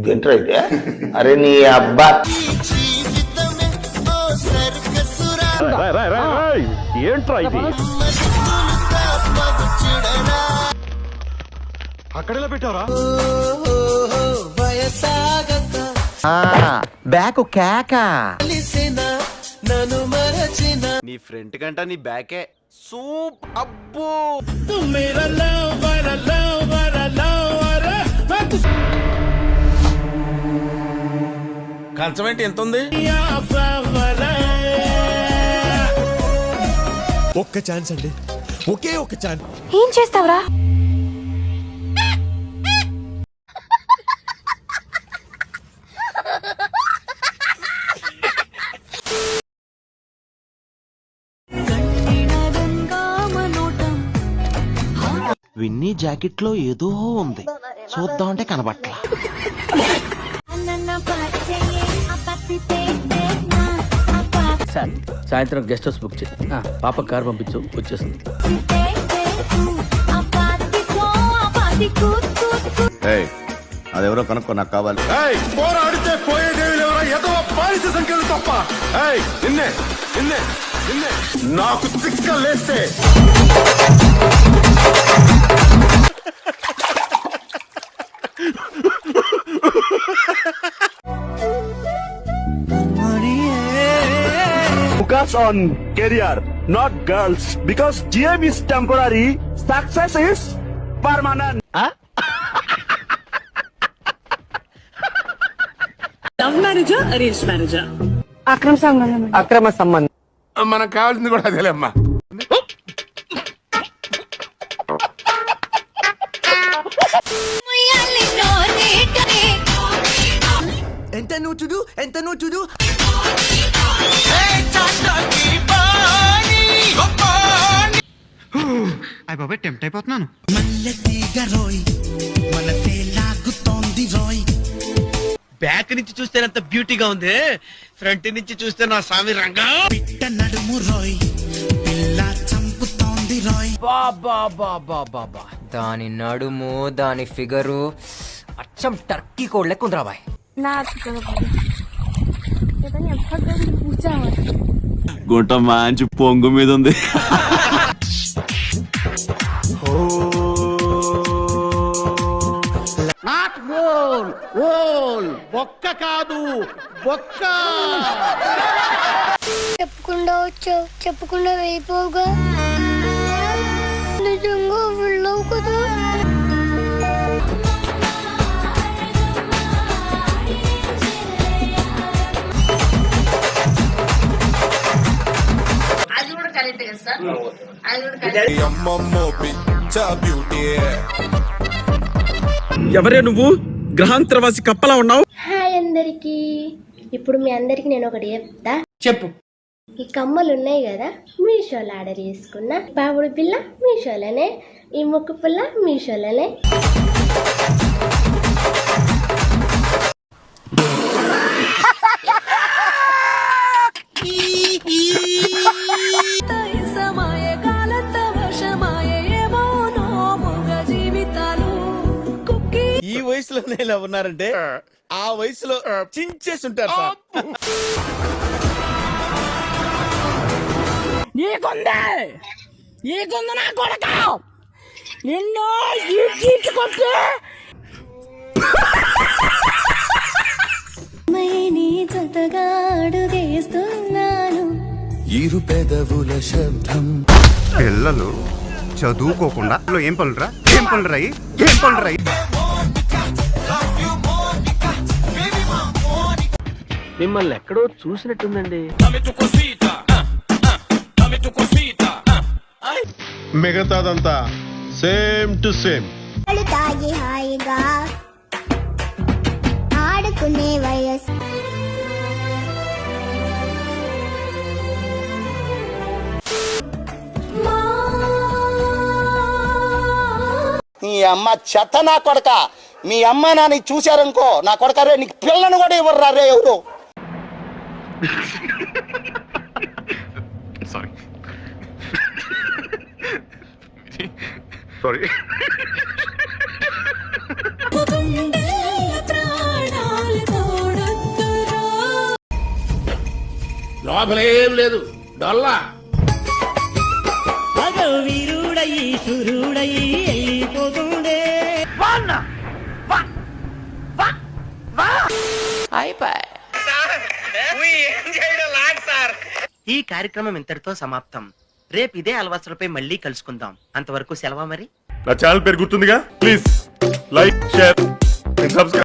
ఇదేంట్రా ఇదే? అరే నీ అబ్బా ఏంట్రా ఇది? అక్కడెలా పెట్టారా? బ్యాక్ కేక. నీ ఫ్రంట్ కంట నీ బ్యాకే సూప్. అబ్బో కంచం ఏంటి ఎంత ఉంది? ఒక్క ఛాన్స్ అండి, ఒకే ఒక్క ఛాన్స్. ఏం చేస్తావురా? విన్నీ జాకెట్ లో ఏదో ఉంది, చూద్దామంటే కనబట్ల. సార్ సాయంత్రం గెస్ట్ హౌస్ బుక్ చేయి. పాప కార్ పంపించు, వచ్చేస్తుంది. అదెవరో కనుక్కో, నాకు కావాలి. పోరాడితే పోయేదేవి ఎవరో ఏదో బానిస సంఖ్యలు తప్ప. నిన్నే నిన్నే నిన్నే నాకు తిక్కలేస్తే Focus on career, not girls. Because GM is temporary, success is permanent. Love మ్యారేజా, అరేంజ్ మ్యారేజా? అక్రమ సంబంధం. మనకు కావాల్సింది కూడా అదేలేమ్మా. ఎంత నువ్వు చూడు, ఎంత నువ్వు చూడు. అయిపోయి టెంప్ట్ అయిపోతున్నాను. బ్యాక్ నుంచి చూస్తేనంత బ్యూటీగా ఉంది, ఫ్రంట్ నుంచి చూస్తే నా స్వామి రంగా. బాబా దాని నడుము, దాని ఫిగరు అచ్చం టర్కీ కోడ్ లెక్క ఉందిరా బాయ్. గుంట మంచి పొంగు మీద ఉంది. బొక్క కాదు, బొక్క. చెప్పకుండా వచ్చావు, చెప్పకుండా వెళ్ళిపోగా. నిజంగా వెళ్ళవు కదా. ఎవరే నువ్వు? గ్రహాంతరవాసి కప్పలా ఉన్నావు. హాయ్ అందరికి. ఇప్పుడు మీ అందరికి నేను ఒకటి చెప్తా. చెప్పు. ఈ కమ్మలు ఉన్నాయి కదా, మీషోలో ఆర్డర్ చేసుకున్నా. పావుడు పిల్ల మీషోలోనే, ఈ ముక్కు పిల్ల మీషోలోనే. ఈ వయసులోనే ఇలా ఉన్నారంటే ఆ వయసులో చించేసి ఉంటారు సార్. నీకుంది నా కొడక, నిన్ను ఈడ్చుకొచ్చి జతగా అడుగేస్తున్నాను. ఇరు పెదవుల శబ్దం. పిల్లలు చదువుకోకుండా ఏం పనులురా, ఏం పనులురా, ఏం పనులురా. మిమ్మల్ని ఎక్కడో చూసినట్టుందండి. మిగతాదంతా సేమ్ టు సేమ్. తాగి హాయిగా ఆడుకునే వయసు. నీ అమ్మ చెత్త నా కొడక. మీ అమ్మ నాని చూశారనుకో నా కొడక, రే నీకు పిల్లను కూడా ఇవ్వరు రే ఎవరు. సారీ లోపలేం లేదు డొల్లా. వీరుడయి సురుడయి వెళ్ళిపోతుండే. ఈ కార్యక్రమం ఇంతటితో సమాప్తం. రేపు ఇదే అలవాసులపై మళ్ళీ కలుసుకుందాం. అంతవరకు సెలవా మరి. నా ఛానల్ పేరు గుర్తుందిగా, please like share and subscribe.